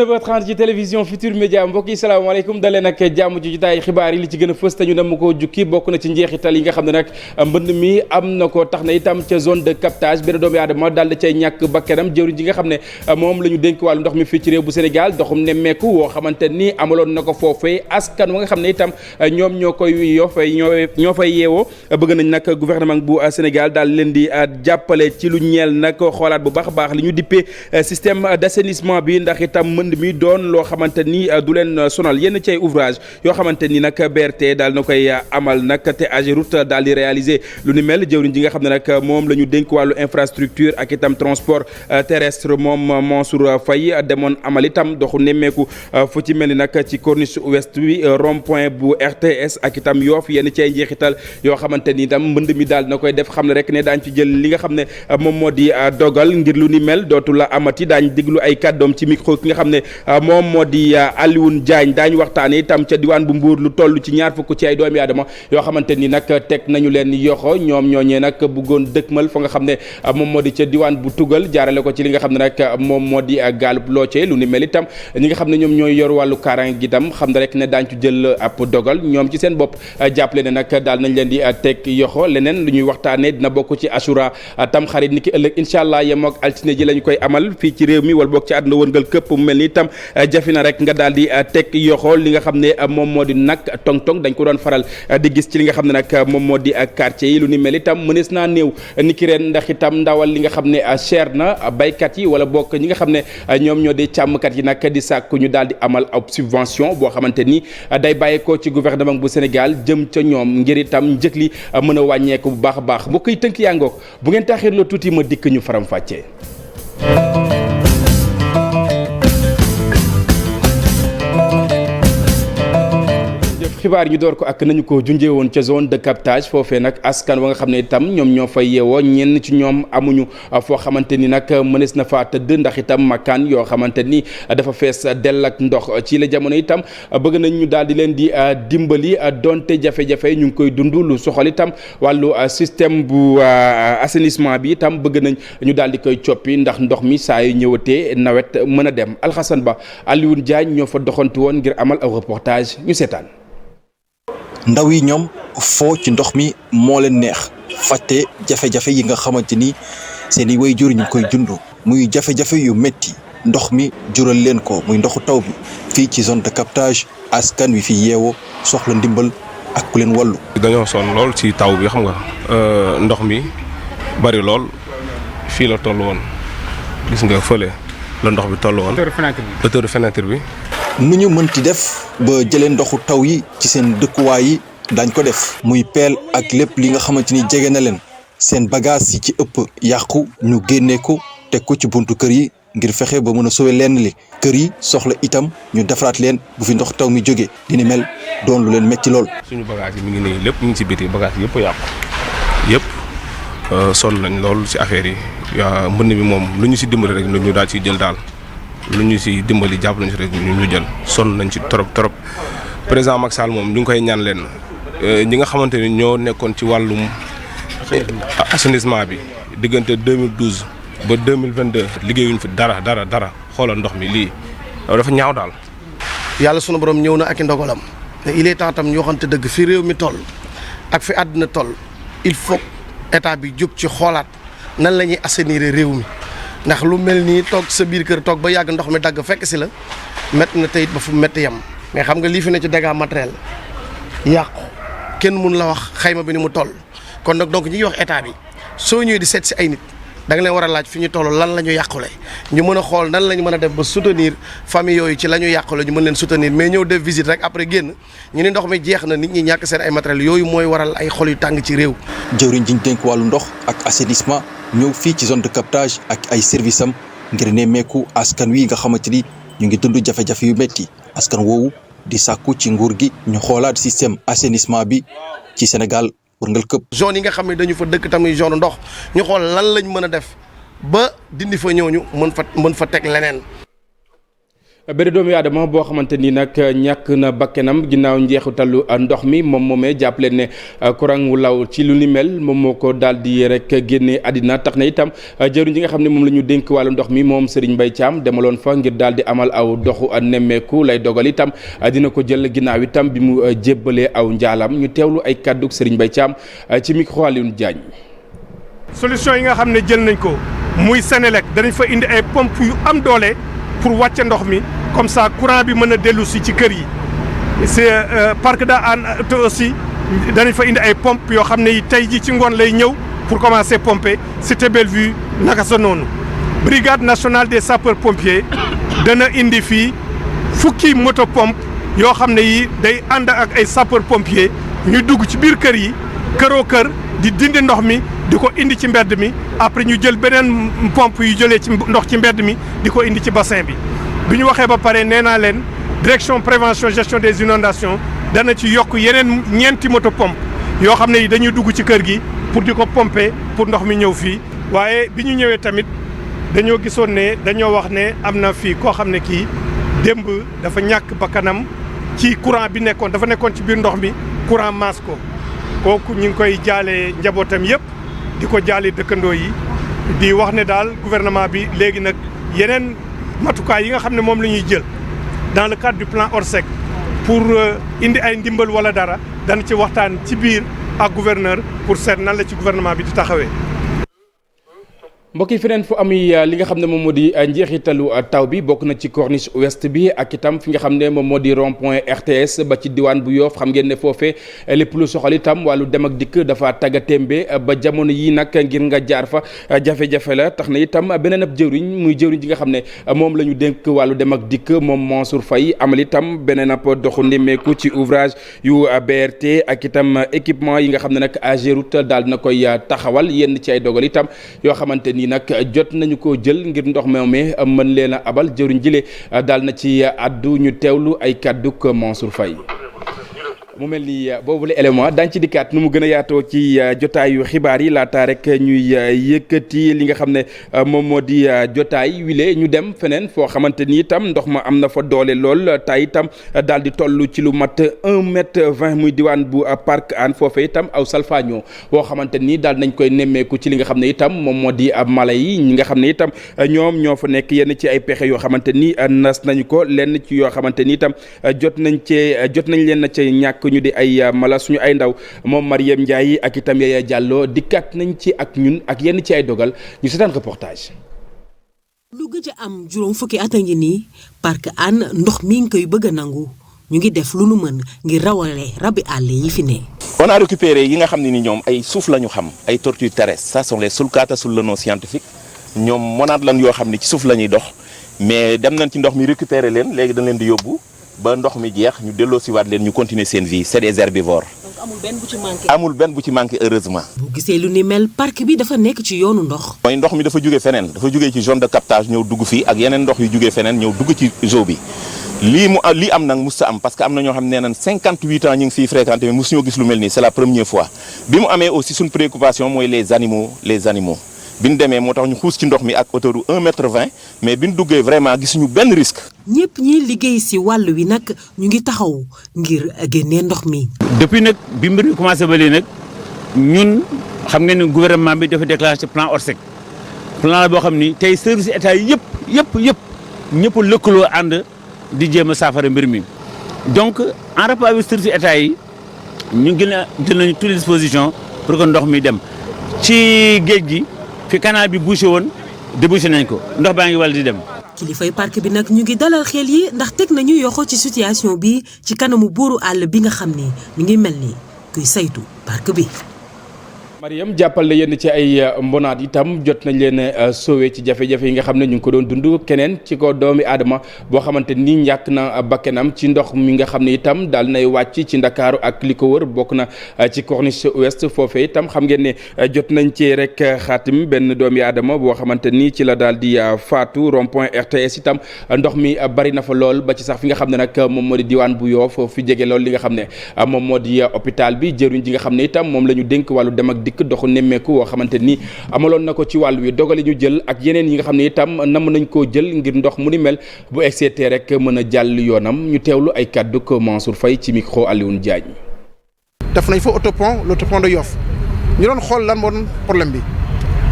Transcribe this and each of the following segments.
19h30 ci télévision Futur Média mbokk yi salaamaaleykum dalee nag jàmm ci jotaay xibaar yi li ci gën a fës te ñu dem ko jukki bokk na ci njeexital yi nga xam ne nag mbënd mi am na ko tax na itam ca zone de captage benn doomu aadama daal di cay ñàkk bakkanam jëwriñ ji nga xam ne moom la ñu dénk wàllu ndox mi fii ci réew bu Sénégal doxum nemmeeku woo xamante ni amaloon na ko foofee askan wa nga xam ne itam ñoom ñoo koy ñoo fay yeewoo bëgg nañ nag gouvernement bu Sénégal daal leen di jàppale ci lu ñeel nag xoolaat bu baax a baax li ñu dippee système d'assainissement bi ndax itam mënd mi doon loo xamante ni du leen sonal yenn ci ay ouvrage yoo xamante ni nag BRT daal na koy amal nag te AGEROUTE daal di réaliser lu ni mel jëwriñ ji nga xam ne nag moom la ñu dénk wàllu infrastructure ak itam transport terrestre moom Mansour Faye demoon amal itam doxu nemmeeku fu ci mel ni nag ci corniche ouest bi rond point bu RTS ak itam Yoff yenn ci ay njeexital yoo xamante ni itam mbënd mi daal na koy def xam ne rek ne daañ ci jël li nga xam ne moom moo di dogal ngir lu ni mel dootu la amati daañ déglu ay kàddoom ci micro ki nga xam ne moom moo di Alioune Diagne daañu waxtaane itam ca diwaan bu Mbuur lu toll ci 20 ci ay doomi aadama yoo xamante ni nag teg nañu leen yoxo ñoom ñooñee nag bëggoon dëkkmal fa nga xam ne moom moo di ca diwaan bu Tugal jaarale ko ci li nga xam ne nag moom moo di gaalub looce lu ni mel itam ñi nga xam ne ñoom ñooy yor wàllu kaaraange gi itam xam ne rek ne daañ ci jël ab dogal ñoom ci seen bopp jàppale ne nag daal nañ leen di teg yoxo leneen lu ñuy waxtaane dina bokk ci Ashura tam xarit ni ki ëllëg incha allah yem ak altine ji lañu koy amal fii ci réew mi wala bokk ci àdduna wërngal këpp mu mel ni itam jafe na rek nga daal di teg yoxo li nga xam ne moom moo di nag tong-tong dañ ko doon faral di gis ci li nga xam ne nag moom moo di quartier yi lu ni mel itam mënees naa néew ni ki ren ndax itam ndawal li nga xam ne cher na baykat yi wala bokk ñi nga xam ne ñoom ñoo di càmmkat yi nag di sàkku ñu daal di amal ab subvention boo xamante ni day bàyyeekoo ci gouvernement bu Sénégal jëm ca ñoom ngir itam njëg li mën a wàññeeku bu baax a baax mbokk yi tënk yaa ngoog bu ngeen taxirloo tuuti ma dikk ñu faram fàccee. xibaar ñu door ko ak nañu ko junjee woon ca zone de captage foofee nag askan wa nga xam ne itam ñoom ñoo fay yeewoo ñenn ci ñoom amuñu foo xamante ni nag mënees na faa tëdd ndax itam makkaan yoo xamante ni dafa fees dell ak ndox ci la jamono itam bëgg nañ ñu daal di leen di dimbali donte jafe-jafe ñu ngi koy dund lu soxal itam wàllu système bu assainissement bi itam bëgg nañ ñu daal di koy coppi ndax ndox mi saa yu ñëwatee nawet mën a dem Alxasan Ba Alioune Diagne ñoo fa doxantu woon ngir amal aw reportage ñu seetaan. ndaw yi ñoom foo ci ndox mi moo leen neex fàtte jafe-jafe yi nga xamante ni seen i waajur ñu koy dund muy jafe-jafe yu métti ndox mi jural leen ko muy ndoxu taw bi fii ci zone de captage askan wi fi yeewoo soxla ndimbal ak ku leen wàllu. dañoo sonn lool ci taw bi xam nga ndox mi bari lool fii la toll woon gis nga fële la ndox bi toll woon. hauteur fenêtre bi. nu ñu mënti def ba jëlee ndoxu taw yi ci seen dëkkuwaay yi dañ ko def muy peel ak lépp li nga xamante ni jege na leen seen bagage yi ci ëpp yàqu ñu génnee ko teg ko ci buntu kër yi ngir fexe ba mën a sauver lenn li kër yi soxla itam ñu defaraat leen bu fi ndox taw mi jóge li ni mel doon lu leen metti lool. suñu bagage yi mi ngi nii lépp ñu ngi ci biti bagage yëpp yàqu yëpp sonn nañ lool ci affaire yi mbënd mi moom lu ñu ci dimbali rek ñu daal ciy jël daal. lu ñu ci dimbali jàpp nañu ci rek ñu jël sonn nañ ci trop président Macky Sall moom ñu ngi koy ñaan leen ñi nga xamante ni ñoo nekkoon ci wàllum assainissement bi diggante 2012 ba 2022 liggéeyuñ fi dara xoolal ndox mi lii dafa ñaaw daal. yàlla sunu borom ñëw na ak i ndogalam te il est temps tam ñu waxante dëgg fi réew mi toll ak fi àddina toll il faut état bi jóg ci xoolaat nan la ñuy assainir réew mi. ndax lu mel nii toog sa biir kër toog ba yàgg ndox mi dagg fekk si la métti na teyit ba fu métti yem mais xam nga lii fi ne ci dégâts matériel yàqu kenn mun la wax xayma bi ni mu toll kon nag donc ñi ngi wax état bi soo ñëwee di seet si ay nit da nga leen war a laaj fi ñu toll lan la ñu yàqule ñu mën a xool nan la ñu mën a def ba soutenir famille yooyu ci la ñu yàqule ñu mën leen soutenir mais ñëw def visite rek après génn ñu ni ndox mi jeex na nit ñi ñàkk seen ay matériel yooyu mooy waral ay xol yu tàng ci réew. jëwriñ ji ñu dénk wàllu ndox ak assainissement ñëw fii ci zone de captage ak ay service am ngir nemmeeku askan wi nga xamante ni ñu ngi dund jafe-jafe yu métti askan woowu di sàkku ci nguur gi ñu xoolaat système assainissement bi ci Sénégal wërngal këpp. zone yi nga xam ne dañu fa dëkk tamit zone ndox ñu xool lan lañ mën a def ba dindi fa ñooñu mën fa teg leneen. benn doomu aadama boo xamante ni nag ñàkk na bakkenam ginnaaw njeexitalu ndox mi moom moomee jàppale ne courant wu law ci lu ni mel moom moo ko daal di rek génne àddina tax na itam jëriñ ji nga xam ne moom la ñu dénk wàllu ndox mi moom Serigne Mbaye Thiam demaloon fa ngir daal di amal aw doxu nemmeeku lay dogal itam dina ko jël ginnaaw itam bi mu jébbalee aw njaalam ñu teewlu ay kàddu Serigne Mbaye Thiam ci micro Alioune Diagne. solution yi nga xam ne jël nañ ko muy Sénélec danañ fa indi ay pompe yu am doole pour wàcce ndox mi comme ça courant bi mën a dellu si ci kër yi c'est parc da an te aussi danañ fa indi ay pompe yoo xam ne tey ji ci ngoon lay ñëw pour commencer pomper Cité Bellevue naka sa noonu brigade nationale des sapeurs pompiers dana indi fii fukki moto pompe yoo xam ne yi day ànd ak ay sapeurs pompiers ñu dugg ci biir kër yi këroo kër di dindi ndox mi di ko indi ci mbedd mi après ñu jël beneen pompe yu jëlee ci ndox ci mbedd mi di ko indi ci bassin bi bi ñu waxee ba pare nee naa leen direction prévention gestion des inondations dana ci yokk yeneen ñeenti moto pompe yoo xam ne yi dañuy dugg ci kër gi pour di ko pomper pour ndox mi ñëw fii waaye bi ñu ñëwee tamit dañoo gisoon ne dañoo wax ne am na fii koo xam ne kii démb dafa ñàkk bakkanam ci courant bi nekkoon dafa nekkoon ci biir ndox mi courant maas ko kooku ñu ngi koy jaale njabootam yëpp di ko jaale dëkkandoo yi di wax ne daal gouvernement bi léegi nag yeneen matukaay yi nga xam ne moom la ñuy jël dans le cadre du plan Orsec pour indi ay ndimbal wala dara dana ci waxtaan ci biir ak gouverneur pour seet nan la ci gouvernement bi di taxawee. mbokk yi feneen fu ami li nga xam ne moom moo di njeexitalu taw bi bokk na ci corniche ouest bi ak itam fi nga xam ne moom moo di rond point RTS ba ci diwaan bu Yoff xam ngeen ne foofee lépp lu soxal itam wàllu dem ak dikk dafa tagga témbe ba jamono yi nag ngir nga jaar fa jafe-jafe la tax na itam beneen ab jëwriñ muy jëwriñ ji nga xam ne moom la ñu dénk wàllu dem ak dikk moom Mansour Faye amal itam beneen ab doxu nemmeeku ci ouvrage yu BRT ak itam équipement yi nga xam ne nag AGEROUTE daal na koy taxawal yenn ci ay dogal itam yoo xamante ni nag jot nañu ko jël ngir ndox moomee mën leen a abal jëriñ jile daal na ci addu ñu teewlu ay kàdduk Mansour Faye mu mel ni boobu la élément daañu ci dikkaat nu mu gën a yaatoo ci jotaayu xibaar yi laata rek ñuy yëkkati li nga xam ne moom moo di jotaay wile ñu dem feneen foo xamante ni itam ndox ma am na fa doole lool tay itam daal di toll ci lu mat 1m20 muy diwaan bu parc Hann foofee itam aw salfaañoo boo xamante ni daal nañ koy nemmeeku ci li nga xam ne itam moom moo di mala yi ñi nga xam ne itam ñoom ñoo fa nekk yenn ci ay pexe yoo xamante ni nas nañu ko lenn ci yoo xamante ni itam jot nañ leen na ca ñàkk ñu di ay mala suñu ay ndaw moom Mariam Ndiaye ak itam Yaya Diallo dikkaat nañ ci ak ñun ak yenn ci ay dogal ñu seetaan reportage. lu gëj a am juróom fukki at a ngi nii parc Hann ndox mi ngi koy bëgg a nangu ñu ngi def lu nu mën ngir rawale rabi àll yi fi ne. on a récupéré yi nga xam ne ni ñoom ay suuf la ñu xam ay tortues terrestres ça sont les sulcata sur le nom scientifique ñoom monade lan yoo xam ne ci suuf la ñuy dox mais dem nañ ci ndox mi récupérer leen léegi dañ leen di yóbbu. ba ndox mi jeex ñu delloosiwaat leen ñu continuer seen vie c'est des herbivores. donc amul benn bu ci manqué. amul benn bu ci manqué heureusement. bu gisee lu ni mel parc bi dafa nekk ci yoonu ndox. mooy ndox mi dafa jógee feneen dafa jógee ci zone de captage ñëw dugg fii ak yeneen ndox yu jógee feneen ñëw dugg ci zoo bi lii am nag musta am parce que am na ñoo xam ne nee nañ 58 ans ñu ngi fiy fréquenté mais mosuñoo gis lu mel nii c'est la première fois bi mu amee aussi suñ préoccupation mooy les animaux bi ñu demee moo tax ñu xuus ci ndox mi ak hauteur bu 1m20 mais bi ñu duggee vraiment gisuñu benn risque. ñëpp ñi liggéey ci wàll wi nag ñu ngi taxaw ngir génnee ndox mi. depuis nag bi mbir mi commencé ba léegi nag ñun xam ngeen ne gouvernement bi dafa déclenché plan Orsec plan la boo xam ni tey service état yi yëpp ñëpp lëkkaloo ànd di jéem a saafara mbir mi donc en rapport avec service état yi ñu gën a jël nañu toutes les dispositions pour que ndox mi dem ci géej gi. fi canal bi bouché woon débouché nañ ko ndox baa ngi wàll di dem. kilifay parc bi nag ñu ngi dalal xel yi ndax teg nañu yoxo ci situation bi ci kanamu buuru àll bi nga xam ni mi ngi mel ni kuy saytu parc bi. Mariam jàppal la yenn ci ay mbonaat itam jot nañ leen sauvé ci jafe-jafe yi nga xam ne ñu ngi ko doon dund keneen ci ko doomi aadama boo xamante ni ñàkk na bakkenam ci ndox mi nga xam ne itam daal nay wàcc ci ndakaaru ak li ko wër bokk na ci corniche ouest foofee itam xam ngeen ne jot nañ ci rek xaatim benn doomi aadama boo xamante ni ci la daal di faatu rond point RTS itam ndox mi bari na fa lool ba ci sax fi nga xam ne nag moom moo di diwaan bu Yoff fi jege lool li nga xam ne moom moo di hôpital bi jëruñ ji nga xam ne itam moom la ñu dénk wàllu dem ak dikk doxu nemmeeku woo xamante ni amaloon na ko ci wàll wi dogali ñu jël ak yeneen yi nga xam ne itam nam nañ koo jël ngir ndox mu ni mel bu excédé rek mën a jàll yoonam ñu teewlu ay kàddu ko Mansour Faye ci micro Alioune Diagne. def nañ fa l'autopont de Yoff ñu doon xool lan moo doon problème bi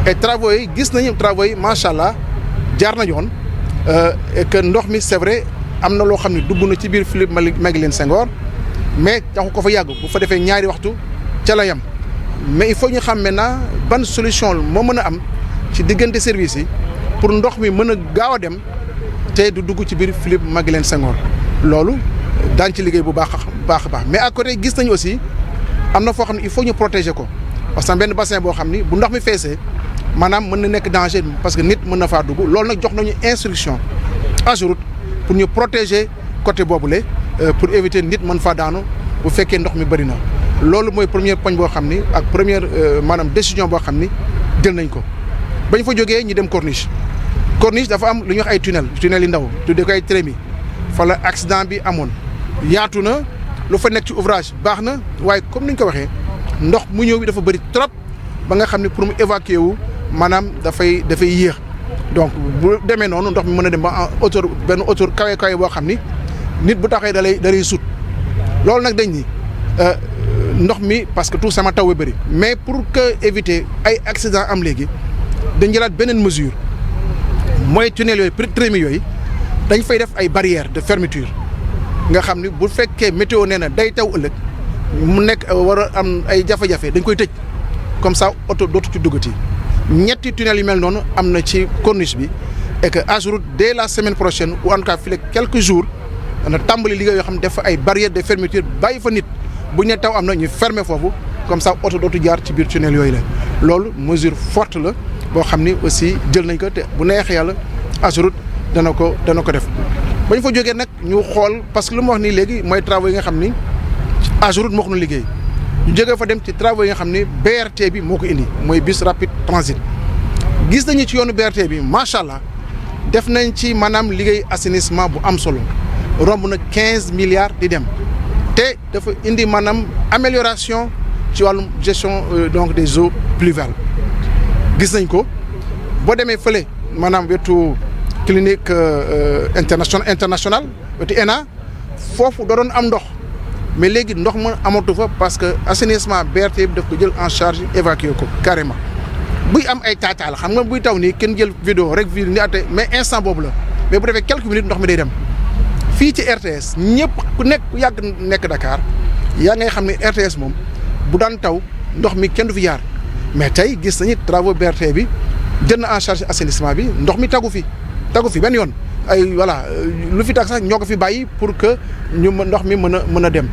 et travaux yi gis nañu travaux yi macha allah jaar na yoon et que ndox mi c'est vrai am na loo xam ne dugg na ci biir Philippe Maguilène Senghor mais taxu ko fa yàgg bu fa defee ñaari waxtu ca la yam mais il faut ñu xam maintenant ban solution moo mën a am ci diggante service yi pour ndox mi mën a gaaw a dem te du dugg ci biir Philippe Maguilène Senghor loolu daañ ci liggéey bu baax a baax mais à côté gis nañu aussi am na foo xam ne il faut ñu protéger ko parce que benn bassin boo xam ni bu ndox mi feesee maanaam mën na nekk danger parce que nit mën na faa dugg loolu nag jox nañu instruction AGEROUTE pour ñu protéger côté boobule pour éviter nit mën faa daanu bu fekkee ndox mi bëri na. loolu mooy première poñ boo xam ni ak première maanaam décision boo xam ni jël nañ ko bañ fa jógee ñu dem corniche dafa am lu ñuy wax ay tunnel yi ndaw tuddee ko ay trémi fa la accident bi amoon yaatu na lu fa nekk ci ouvrage baax na waaye comme ni ñu ko waxee ndox mu ñëw bi dafa bëri trop ba nga xam ne pour mu évacuer wu maanaam dafay yéex donc bu demee noonu ndox mi mën a dem ba hauteur benn hauteur kawe boo xam ni nit bu taxee dalay sut loolu nag dañ ni ndox mi parce que tout sama taw bi bëri mais pour que éviter ay accident am léegi dañ jëlaat beneen mesure mooy tunnel yooyu trémi yooyu dañ fay def ay barrières de fermeture nga xam ni bu fekkee météo nee na day taw ëllëg mu nekk war a am ay jafe-jafe dañ koy tëj comme ça oto dootu ci duggati ñetti tunnel yu mel noonu am na ci corniche bi et que AGEROUTE dès la semaine prochaine ou en tout cas fii quelques jours dana tàmbali liggéey yoo xam ne def ay barrières de fermeture bàyyi fa nit bu ñu nee taw am na ñu fermer foofu comme ça oto dootu jaar ci biir tunnel yooyu la loolu mesure forte la boo xam ni aussi jël nañ ko te bu neexee yàlla AGEROUTE dana ko def ba ñu fa jógee nag ñu xool parce que lu ma wax nii léegi mooy travaux yi nga xam ni AGEROUTE moo ko liggéey ñu jógee fa dem ci travaux yi nga xam ni BRT bi moo ko indi mooy bus rapide transit gis nañu ci yoonu BRT bi macha allah def nañ ci maanaam liggéey assainissement bu am solo romb na 15 milliards di dem te dafa indi maanaam amélioration ci wàllum gestion donc des eaux pluviales gis nañ ko boo demee fële maanaam wetu clinique international wetu ENA foofu da doon am ndox mais léegi ndox ma amatu fa parce que assainissement BRT bi daf ko jël en charge évacuer ko carrément buy am ay taataal xam nga buy taw nii kenn jël vidéo rek fii ni ate mais instant boobu la mais bu defee quelques minutes ndox mi day dem fii ci RTS ñëpp ku yàgg nekk Dakar yaa ngay xam ne RTS moom bu daan taw ndox mi kenn du fi jaar mais tey gis nañu travaux BRT bi jël na en charge assainissement bi ndox mi tagu fi benn yoon ay voilà lu fi tag sax ñoo ko fi bàyyi pour que ndox mi mën a dem.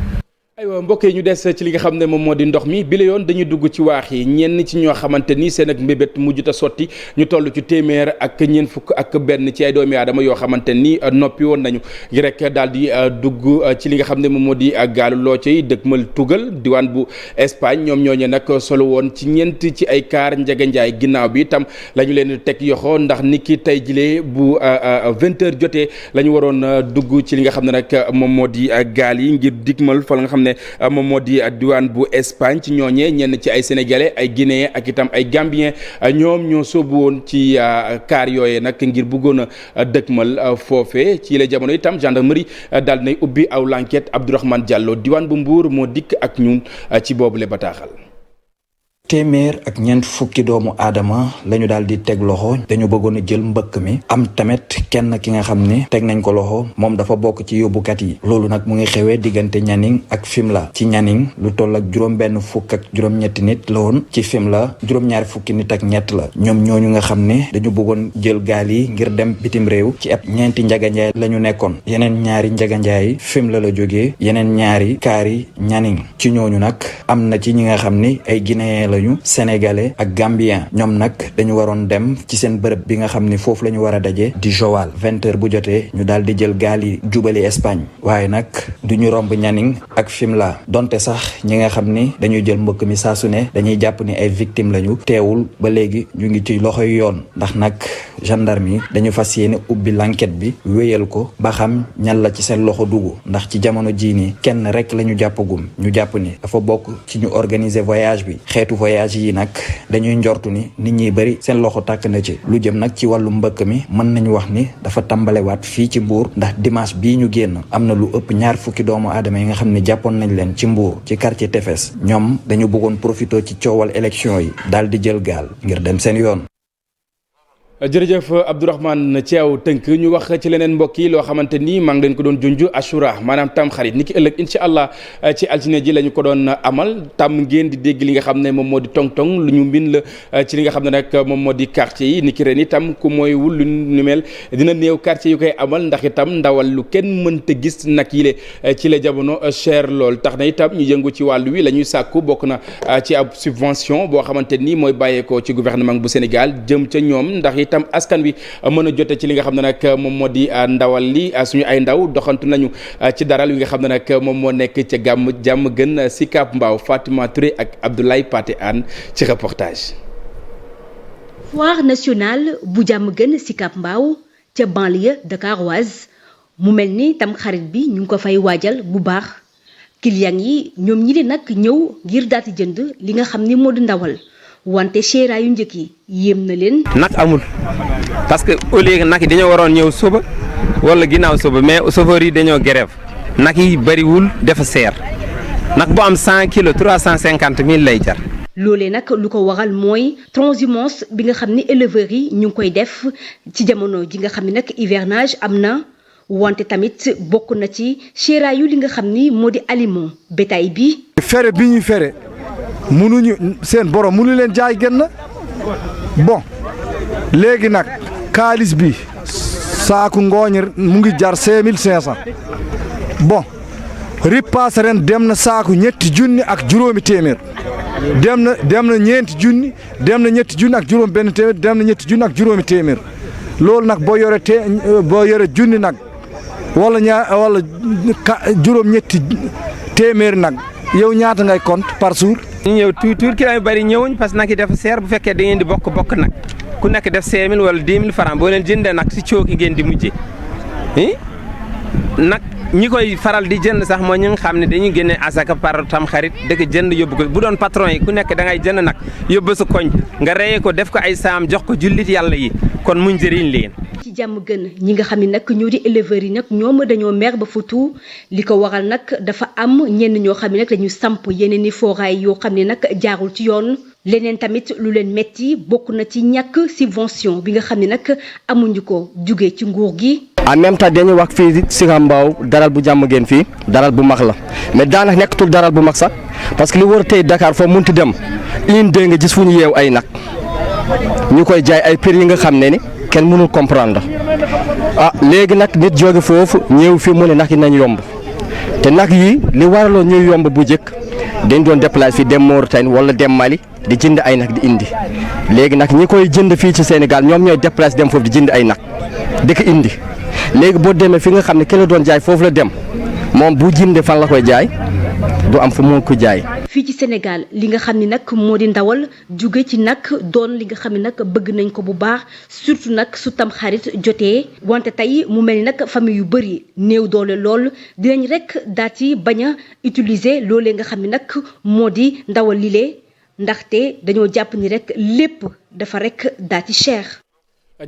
aywa mbokk yi ñu des ci li nga xam ne moom moo di ndox mi bi la yoon dañuy dugg ci waax yi ñenn ci ñoo xamante ni seen ak mbébét mujjut a sotti ñu toll ci téeméer ak ñeent fukk ak benn ci ay doomi aadama yoo xamante ni noppi woon nañu ngi rek daal di dugg ci li nga xam ne moom moo di gaalu looco yi dëkkmal tugal diwaan bu Espagne ñoom ñooñu nag solo woon ci ñeent ci ay kaar Ndiaga Ndiaye ginnaaw bi itam la ñu leen teg yoxo ndax ni ki tey jilee bu 20h jotee la ñu waroon dugg ci li nga xam ne nag moom moo di gaal yi ngir digmal fa la nga xam ne moom moo di diwaan bu Espagne ci ñooñee ñenn ci ay sénégalais ay guinéens ak itam ay gambiens ñoom ñoo sóobu woon ci kaar yooyee nag ngir bëggoon a dëkkmal foofe ci la jamono itam gendarmerie daal nay ubbi aw l'enquête Abdourahmane Diallo diwaan bu Mbour moo dikk ak ñun ci boobule bataaxal. téeméer ak ñeent fukki doomu aadama lañu daal di teg loxo dañu bëggoon a jël mbëkk mi am tamit kenn ki nga xam ne teg nañ ko loxo moom dafa bokk ci yóbbukat yi loolu nag mu ngi xewee diggante Nianing ak Fimela ci Nianing lu toll ak juróom-benn fukk ak juróom-ñetti nit la woon ci Fimela juróom-ñaari fukki nit ak ñett la ñoom ñooñu nga xam ne dañu bëggoon jël gaal yi ngir dem bitim réew ci ab ñeenti njaganjaay la ñu nekkoon yeneen ñaari njaganjaay yi Fimela la jógee yeneen ñaari kaar yi Nianing ci ñooñu nag am na ci ñi nga xam ni ay guinéen la sénégalais ak gambien ñoom nag dañu waroon dem ci seen bërëb bi nga xam ni foofu la ñu war a daje di Joal 20h bu jotee ñu daal di jël gaal yi jubali Espagne waaye nag du ñu romb Nianing ak Fimela donte sax ñi nga xam ni dañuy jël mbëkk mi saa su ne dañuy jàpp ni ay victimes lañu teewul ba léegi ñu ngi ci loxoy yoon ndax nag gendarme yi dañu fas yéene ubbi l'enquête bi wéyal ko ba xam ñan la ci seen loxo dugg ndax ci jamono jii nii kenn rek la ñu jàppagum ñu jàpp ni dafa bokk ci ñu organiser voyage bi xeetu voyage yi nag dañuy njortu ni nit ñi bari seen loxo tàkk na ci lu jëm nag ci wàllu mbëkk mi mën nañu wax ni dafa tàmbalewaat fii ci Mbour ndax dimanche bii ñu génn am na lu ëpp 20 doomu aadama yi nga xam ne jàppoon nañ leen ci Mbour ci quartier Tefes ñoom dañu bëggoon profité ci coowal élection yi daal di jël gaal ngir dem seen yoon. jërëjëf Abdourahmane Thiaw tënk ñu wax ci leneen mbokk yi loo xamante ni maa ngi leen ko doon junj Ashura maanaam tam xarit ni ki ëllëg incha allah ci altine ji la ñu ko doon amal tam ngeen di dégg li nga xam ne moom moo di tong-tong lu ñu mbin la ci li nga xam ne nag moom moo di quartier yi ni ki ren itam ku mooy wul lu ñu mel dina néew quartier yu koy amal ndax itam ndawal lu kenn mënta gis nag yile ci la jamono cher lool tax na itam ñu yëngu ci wàllu wi la ñuy sàkku bokk na ci ab subvention boo xamante ni mooy bàyyeekoo ci gouvernement bu Sénégal jëm ca ñoom ndax itam askan wi mën a jote ci li nga xam ne nag moom moo di ndawal li suñu ay ndaw doxantu nañu ci daral wi nga xam ne nag moom moo nekk ca jàmm gën Sicap Mbao Fatima Touré ak Abdoulaye Paté Anne ci reportage. foire nationale bu jàmm gën Sicap Mbao ca banlieue dakaroise mu mel ni tam xarit bi ñu ngi ko fay waajal bu baax client yi ñoom ñi li nag ñëw ngir daati jënd li nga xam ni moo di ndawal wante seeraayu njëkk yi yéem na leen. nag amul parce que au lieu nag yi dañoo waroon ñëw suba wala ginnaaw suba mais chauffeur yi dañoo grève nag yi bëriwul dafa seer nag bu am 100 kilos 350 000 lay jar. loolee nag lu ko waral mooy transhumance bi nga xam ni éleveurs yi ñu ngi koy def ci jamono ji nga xam ne nag hivernage am na wante tamit bokk na ci seeraayu li nga xam ni moo di aliment bétail bi. fere bi ñuy fere. munuñu seen borom munu leen jaay genn bon léegi nag kaalis bi saaku ngooñ mu ngi jar 5500 bon ripaas ren dem na saaku ñetti junni ak juróomi téeméer dem na ñeenti junni dem na ñetti junni ak juróom benn téeméer dem na ñetti junni ak juróomi téeméer loolu nag boo yore junni nag wala juróom ñetti téeméer nag yow ñaata ngay compte par jour. ñu ñëw tuuti ki yu bari ñëwuñ parce que nag yi dafa seer bu fekkee da ngeen di bokk nag ku nekk def 5000 wala 10 000 francs boo leen jëndee nag si cooki ngeen di mujjee nag ñi koy faral di jënd sax mooy ñi nga xam ne dañuy génne asaka par tam xarit dëkk jënd yóbbu ko bu doon patron yi ku nekk da ngay jënd nag yóbbu sa koñ nga reyee ko def ko ay saam jox ko jullit yàlla yi kon mu njëriñ leen. ci jàmm gën ñi nga xam ne nag ñoo di éleveurs yi nag ñoom dañoo mer ba futu li ko waral nag dafa am ñenn ñoo xam ne nag dañu samp yeneen i fooraay yoo xam ne nag jaarul ci yoon leneen tamit lu leen metti bokk na ci ñàkk subvention bi nga xam ne nag amuñu ko jugee ci nguur gi. en même temps dañuy wax fii Sicap Mbao daral bu jàmm gën fii daral bu mag la mais daanaka nekkatul daral bu mag sax parce que li war tey Dakar foo munti dem une deux nga gis fu ñu yeew ay nag ñu koy jaay ay prix yi nga xam ne ni kenn mënul comprendre léegi nag nit jóge foofu ñëw fi mu ne nag yi nañ yomb te nag yi li waraloon ñuy yomb bu njëkk dañ doon déplacer fii dem Mauritanie wala dem Mali di jënd ay nag di indi léegi nag ñi koy jënd fii ci Sénégal ñoom ñooy déplacer dem foofu di jënd ay nag di ko indi léegi boo demee fi nga xam ne ki la doon jaay foofu la dem moom bu jëndee fan la koy jaay du am fu mu ko jaay. fii ci Sénégal li nga xam ne nag moo di ndawal jóge ci nag doon li nga xam ne nag bëgg nañ ko bu baax surtout nag su tam xarit jotee wante tey mu mel ni nag famille yu bëri néew doole lool dinañ rek daal ci bañ a utiliser loolee nga xam ne nag moo di ndawal lile ndaxte dañoo jàpp ni rek lépp dafa rek daal ci cher.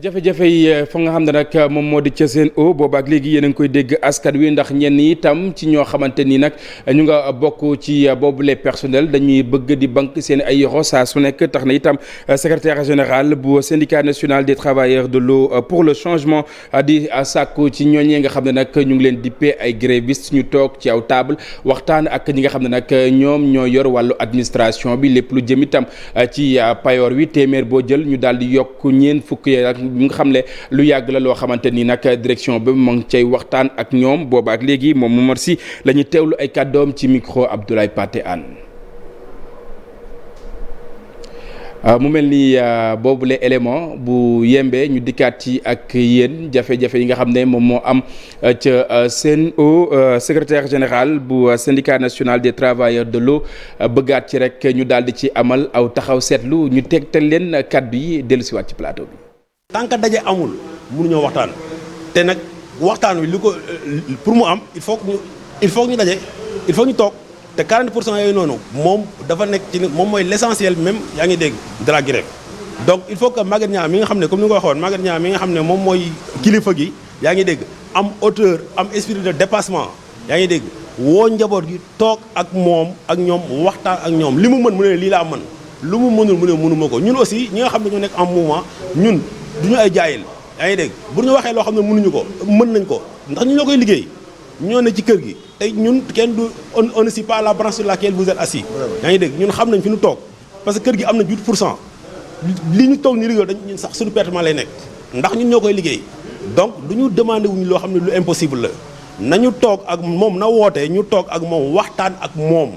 jafe-jafe yi fa nga xam ne nag moom moo di ca seen o booba ak léegi yéen a ngi koy dégg askan wi ndax ñenn yi itam ci ñoo xamante ni nag ñu nga bokk ci boobule personnel dañuy bëgg di banque seen ay yoxo saa su nekk tax na itam secrétaire général bu syndicat national des travailleurs de l'eau pour le changement di sàkku ci ñooñee nga xam ne nag ñu ngi leen dippee ay grévistes ñu toog ci aw table waxtaan ak ñi nga xam ne nag ñoom ñoo yor wàllu administration bi lépp lu jëm itam ci payoor wi téeméer boo jël ñu daal di yokk ñeen fukk bi nga xam ne lu yàgg la loo xamante ni nag direction bi mu ngi cay waxtaan ak ñoom booba ak léegi moom Momar Sy la ñuy teewlu ay kàddoom ci micro Abdoulaye Paté Anne. mu mel ni boobule élément bu yembee ñu dikkaat ci ak yéen jafe-jafe yi nga xam ne moom moo am ca SEN'EAU secrétaire général bu syndicat national des travailleurs de l'eau bëggaat ci rek ñu daal di ci amal aw taxaw seetlu ñu tegtal leen kàddu yi dellusiwaat ci plateau bi. tant que daje amul mënuñoo waxtaan te nag waxtaan wi li ko pour mu am il faut que ñu daje il faut ñu toog te 40% yooyu noonu moom dafa nekk ci moom mooy l'essentiel même yaa ngi dégg de la grève donc il faut que Maguette Niang mi nga xam ne comme ni nga ko waxoon Maguette Niang mi nga xam ne moom mooy kilifa gi yaa ngi dégg am hauteur am esprit de dépassement yaa ngi dégg woo njaboot gi toog ak moom ak ñoom waxtaan ak ñoom li mu mën mu ne lii laa mën lu mu mënul mu ne mënuma ko ñun aussi ñi nga xam ne ñoo nekk en mouvement ñun duñu ay jaayil yaa ngi dégg bu ñu waxee loo xam ne mënuñu ko mën nañ ko ndax ñun ñoo koy liggéey ñoo ne ci kër gi tey ñun kenn du on ne suit pas la branche sur laquelle vous êtes assis yaa ngi dégg ñun xam nañ fi ñu toog parce que kër gi am na 8% li ñu toog ni liggéey dañ ñun sax suñu pertement lay nekk ndax ñun ñoo koy liggéey donc du ñu demandé wuñu loo xam ne lu impossible la nañu toog ak moom na woote ñu toog ak moom waxtaan ak moom.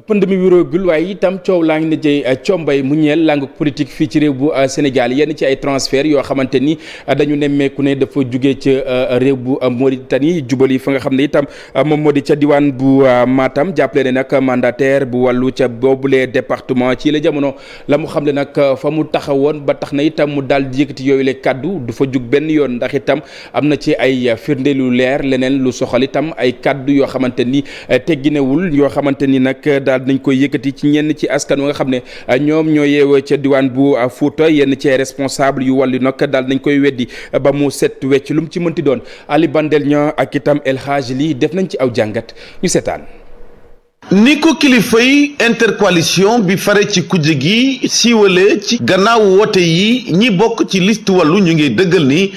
pënd mi wéroogul waaye itam coow laa ngi ne jëy combay mu ñeel langue politique fii ci réew bu Sénégal yenn ci ay transfert yoo xamante ni dañu nemmeeku ne dafa jugee ca réew bu Mauritanie jubali fa nga xam ne itam moom moo di ca diwaan bu Matam jàppale ne nag mandataire bu wàllu ca boobulee département ci la jamono la mu xam ne nag fa mu taxawoon ba tax na itam mu daal di yëkkati yooyu le kaddu du fa jug benn yoon ndax itam am na ci ay firnde lu leer leneen lu soxal itam ay kaddu yoo xamante ni tegginewul yoo xamante ni nag daal nañ koy yëkkati ci ñenn ci askan wa nga xam ne ñoom ñoo yeewee ca diwaan bu Fuuta yenn ci ay responsable yu wàllu nag daal nañ koy weddi ba mu set wecc lu mu ci mënti doon Ali Bandel ña ak itam El Hadj lii def nañ ci aw jàngat ñu seetaan. ni ko kilifa yi intercoalition bi fare ci kujje gi siiwale ci gannaaw wote yi ñi bokk ci liste wàllu ñu ngi dëggal ni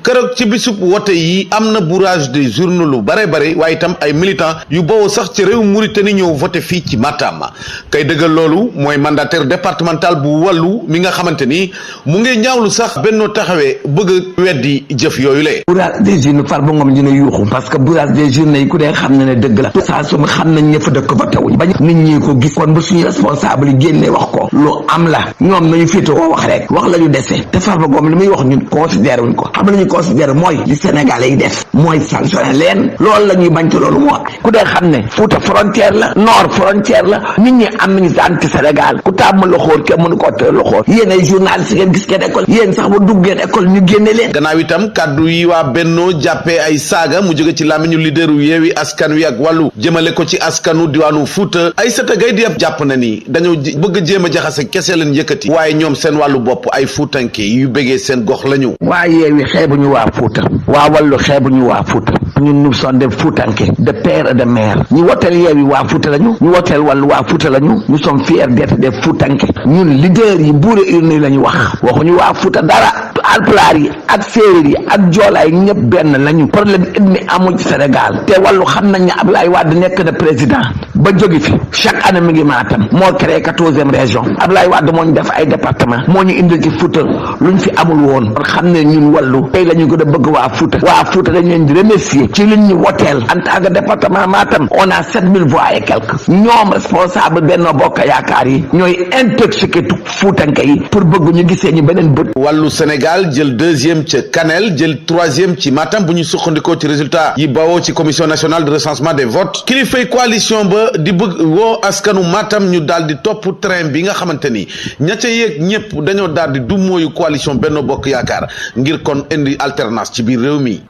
keroog ci bisub wote yi am na bourrage des journaux lu bare waaye itam ay militants yu bawoo sax ci réew Mauritanie ñëw voté fii ci Matam kay dëggal loolu mooy mandataire départemental bu wàllu mi nga xamante ni mu ngi ñaawlu sax Benno Taxawee bëgg a weddi jëf yooyu le bourrage des journaux Farba Ngom dina yuuxu parce que bourrage des journaux yi ku dee xam na ne dëgg la saa su ma xam nañ ñëpp dëkk ba tawuñ bañ nit ñi ko gis kon bu suñu responsable yi génnee wax ko lu am la ñoom nañu féetewoo wax rek wax la ñu dese te Farba Ngom li muy wax ñun considéré wuñ ko xam nañu considéré mooy li Sénégalais yi def mooy sanctionné leen loolu la ñuy bañ ci loolu moo ku dee xam ne Fuuta frontière la Nord frontière la nit ñi am nañu anti Sénégal ku tàmm loxoor kenn mënu ko teel loxoor yéen ay journaliste ngeen gis ngeen école yéen sax ba dugg ngeen école ñu génne leen gannaaw itam kàddu yi waa Benno jàppee ay saaga mu jóge ci làmmiñu leaderu Yewwi Askan Wi ak wàllu jëmale ko ci askanu diwaanu Fuuta Aïssata Gaye Diop jàpp na ni dañoo bëgg jéem a jaxase kese leen yëkkati waaye ñoom seen wàllu bopp ay fuutanke yu bëggee seen gox lañu waa Yewwi xeebuñu waa Fuuta waa Wallu xeebuñu waa Fuuta ñun nous sommes des fuutanke de père et de mère ñu woteel Yewwi waa Fuuta lañu ñu woteel Wallu waa Fuuta lañu nous sommes fiers d'être des fuutanke ñun leader yi buure urne lañu waxuñu waa Fuuta dara alpulaar yi ak séeréer yi ak joolaay ñëpp benn lañu problème ethnie amul ci Sénégal te Wallu xam nañ ne Abdoulaye Wade nekk na président ba jóge fi chaque année mi ngi Matam moo créé 14e région Abdoulaye Wade moo ñu def ay département moo ñu indil ci Fuuta luñ fi amul woon kon xam ne ñun Wallu tey la ñu gën a bëgg waa Fuuta dañ leen di remercier ci liñ ñu woteel en tant que département Matam on a 7000 voix et quelques ñoom responsable Benno Bokk Yaakaar yi ñooy intoxiqué fuutanke yi pour bëgg ñu gisee ñu beneen bët. Wallu Sénégal jël 2e ca Kanel jël 3e ci Matam bu ñu sukkandikoo ci résultat yi bawoo ci commission nationale de recensement des votes kilifay coalition ba di bëgg woo askanu Matam ñu daal di topp train bi nga xamante ni ña ca yéeg ñëpp dañoo daal di du mooyu coalition Benno Bokk Yaakaar ngir kon indi alternance ci biir réew mi.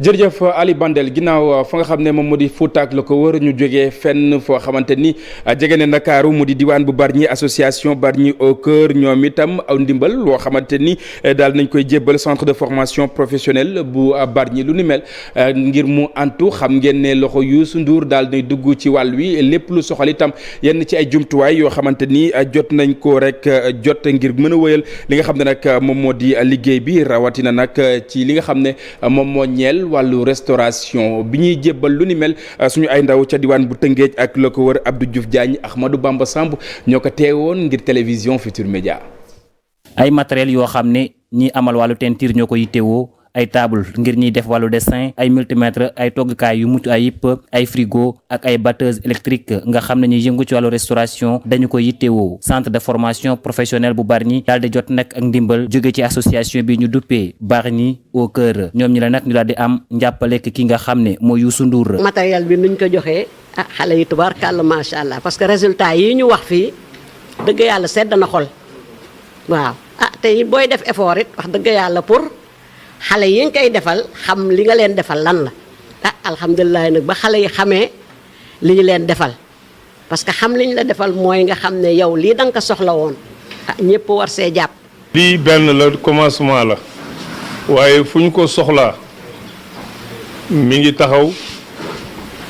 jërëjëf Ali Bandel ginnaaw fa nga xam ne moom moo di Fuuta ak la ko wër ñu jógee fenn foo xamante ni jege na Ndakaaru mu di diwaan bu Bargny association Bargny au cœur ñoom itam aw ndimbal loo xamante ni daal nañ koy jébbal centre de formation professionnelle bu Bargny lu ni mel ngir mu antu xam ngeen ne loxo Youssou Ndour daal nay dugg ci wàll wi lépp lu soxal itam yenn ci ay jumtuwaay yoo xamante ni jot nañ ko rek jot ngir mën a wëyal li nga xam ne nag moom moo di liggéey bi rawatina nag ci li nga xam ne moom moo ñeel wàllu restauration bi ñuy jébbal lu ni mel suñu ay ndaw ca diwaan bu Tëngéej ak la ko wër Abdou Diouf Diagne Ahmadou Bamba Samb ñoo ko teewoon ngir télévision Futur Média. ay matériel yoo xam ne ñi amal wàllu teinture ñoo ko yittewoo ay table ngir ñiy def wàllu dessin ay multimètre ay toggukaay yu mucc ayib ay frigo ak ay batteuse électrique nga xam ne ñuy yëngu ci wàllu restauration dañu ko yittewoo centre de formation professionnelle bu Bargny daal di jot nag ak ndimbal jóge ci association bi ñu duppee Bargny au cœur ñoom ñi la nag ñu daal di am njàppalek ki nga xam ne mooy Youssou Ndour. matériel bi nuñ ko joxee xale yi tubaarkàlla macha allah parce que résultat yi ñu wax fii dëgg yàlla sedd na xol waaw tey booy def effort it wax dëgg yàlla pour xale yi nga koy defal xam li nga leen defal lan la alhamdulilah nag ba xale yi xamee li ñu leen defal parce que xam li ñu la defal mooy nga xam ne yow lii da nga ko soxla woon ñëpp war see jàpp. lii benn la commencement la waaye fu ñu ko soxlaa mi ngi taxaw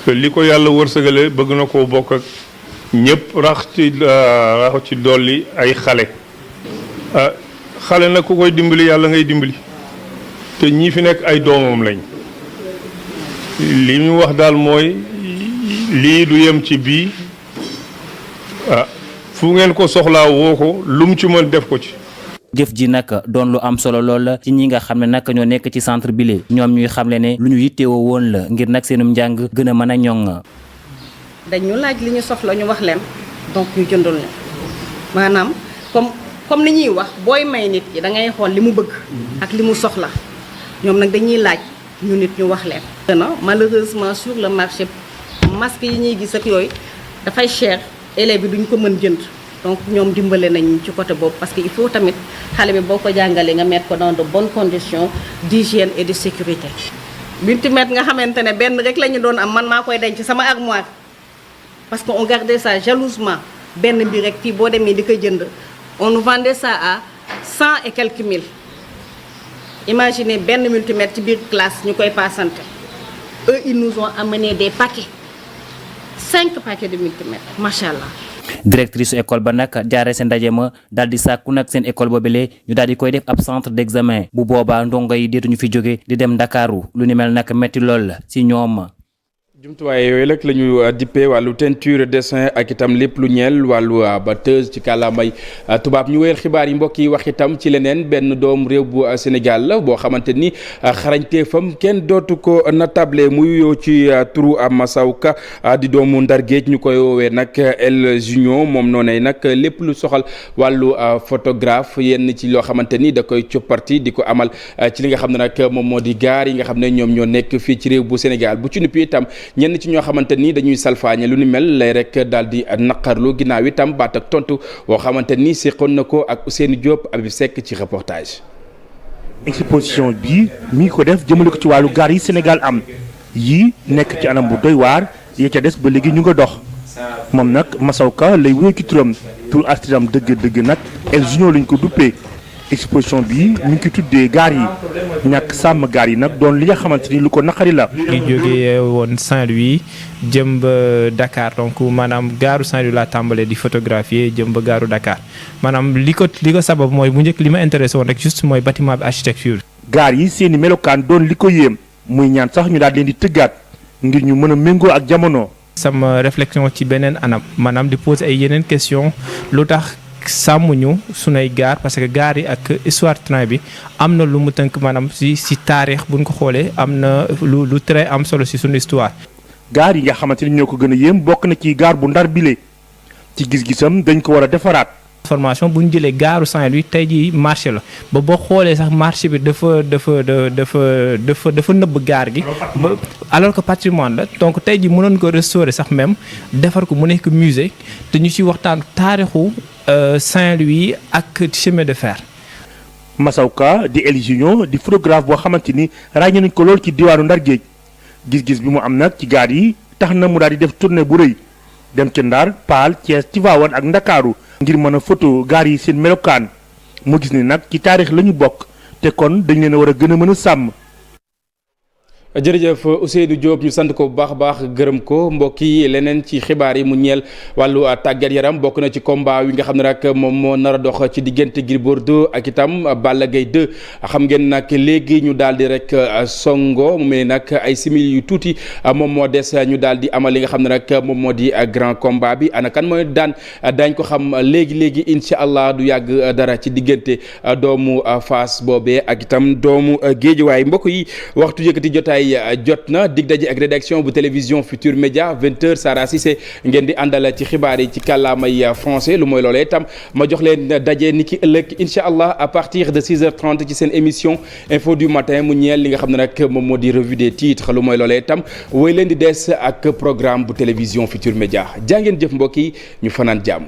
te li ko yàlla wërsëgale bëgg na koo bokk ak ñëpp rax ci dolli ay xale. xale nag ku koy dimbali yàlla ngay dimbali te ñii fi nekk ay doomam lañ li ñu wax daal mooy lii du yem ci bii fu ngeen ko soxlaa woo ko lu mu ci mën def ko ci. jëf ji nag doon lu am solo lool ci ñi nga xam ne nag ñoo nekk ci centre bile ñoom ñuy xamle ne lu ñu yittewoo woon la ngir nag seenum njàng gën a mën a ñoŋ. dañu laaj li ñu soxla ñu wax leen donc ñu jëndul leen maanaam comme ni ñuy wax booy may nit ki da ngay xool li mu bëgg ak li mu soxla ñoom nag dañuy laaj ñu nit ñu wax leen. malheureusement sur le marché masque yi ñuy gis ak yooyu dafay cher élèves bi duñ ko mën jënd donc ñoom dimbale nañ ci côté boobu parce que il faut tamit xale bi boo ko jàngalee nga mettre ko dans de bonnes conditions d'hygiène et de sécurité. multimètre nga xamante ne benn rek la ñu doon am man maa koy denc sama armoire parce que on gardait ça jalousement benn bi rek fii boo demee di ko jënd. On nous vendait ça à 100 et quelques mille. Imaginez benn multimètre ci biir classe ñu koy passante. Eux, ils nous ont amené des paquets. 5 paquets de multimètres. Machallah. Directrice école ba nag jaaree seen ndaje ma daal di sàkku nag seen école boobule ñu daal di koy def ab centre d'examen bu boobaa ndongo yi deetuñu fi jóge di dem Ndakaaru lu ni mel nag metti lool ci ñoom. jumtuwaay yooyu nag la ñu dippee wàllu teinture dessin ak itam lépp lu ñeel wàllu batteuse ci kàllaamay tubaab ñu wéyal xibaar yi mbokk yi wax itam ci leneen benn doom réew bu Sénégal la boo xamante ni xarañteefam kenn dootu ko natable muy yoo ci turu Massaw Ka di doomu Ndar Géej ñu koy woowee nag El Junior moom noonee nag lépp lu soxal wàllu photographe yenn ci loo xamante ni da koy copparti di ko amal ci li nga xam ne nag moom moo di gaar yi nga xam ne ñoom ñoo nekk fii ci réew bu Sénégal bu ci nuppi itam ñenn ci ñoo xamante ni dañuy salfaañe lu ni mel lay rek daal di naqarlu ginnaaw itam baat ak tontu boo xamante ni seqoon na ko ak Ousseynou Diop Habib Seck ci reportage. exposition bi mi ngi ko def jëmale ko ci wàllu gaar yi Sénégal am yii nekk ci anam bu doy waar ya ca des ba léegi ñu nga dox moom nag Massaw Ka lay wéy ci turam tur artisanam dëgg-dëgg nag El Junior lañ ko duppee. exposition bi ñu ngi tuddee gaar yi ñàkk sàmm gaar yi nag doon li nga xamante ni lu ko naqari la. ngi jógee woon Saint-Louis jëm ba Dakar donc maanaam gaaru Saint-Louis laa tàmbalee di photographier jëm ba gaaru Dakar maanaam li ko sabab mooy bu njëkk li ma intéressé woon rek juste mooy bâtiment bi architecture. gaar yi seeni melokaan doon li ko yéem muy ñaan sax ñu daal leen di tëggaat ngir ñu mën a méngoo ak jamono. sama réflexion ci beneen anam maanaam di poser ay yeneen question lu tax. sàmmuñu sunay gaar parce que gaar yi ak histoire train bi am na lu mu tënk maanaam si taarix buñ ko xoolee am na lu très am solo si sunu histoire. gaar yi nga xamante ni ñoo ko gën a yéem bokk na ci gaar bu Ndar bile ci gis-gisam dañ ko war a defaraat. formation bu ñu jëlee gaaru Saint-Louis tey jii marché la ba boo xoolee sax marché bi dafa nëbb gaar gi ba alors que patrimoine la donc tey jii mënoon ko restaurer sax même defar ko mu nekk musée te ñu ci waxtaan taarixu Saint-Louis ak chemin de fer. Massaw Ka di El Junior di photographe boo xamante ni ràññee nañ ko lool ci diwaanu Ndar Géej gis-gis bi mu am nag ci gaar yi tax na mu daal di def tournée bu rëy dem ca Ndar Paal Thiès Tivaouane ak Ndakaaru ngir mën a photo gaar yi seen melokaan mu gis ni nag ci taarix la ñu bokk te kon dañ leen a war a gën a mën a sàmm. jërëjëf Ousseynou Diop ñu sant ko bu baax a baax gërëm ko mbokk yi leneen ci xibaar yi mu ñeel wàllu tàggat yaram bokk na ci combat wi nga xam ne nag moom moo nar a dox ci diggante Gris Bordeaux ak itam Balla Gaye 2 xam ngeen nag léegi ñu daal di rek songo mu mel nag ay simili yu tuuti moom moo des ñu daal di amal li nga xam ne nag moom moo di grand combat bi ana kan mooy daañ ko xam léegi incha allah du yàgg dara ci diggante doomu Fass boobee ak itam doomu Géejawaay mbokk yi waxtu yëkkati jotaay jot na dig daje ak rédaction bu télévision Futur Média 20h Sara Cissé ngeen di àndal ci xibaar yi ci kàllaamay français lu mooy loolee itam ma jox leen daje ni ki ëllëg incha allah à partir de 6h30 ci seen émission info du matin mu ñeel li nga xam ne nag moom moo di revue des titres lu mooy loolee itam woy leen di des ak programme bu télévision Futur Média jaa ngeen jëf mbokk yi ñu fanaan jàmm.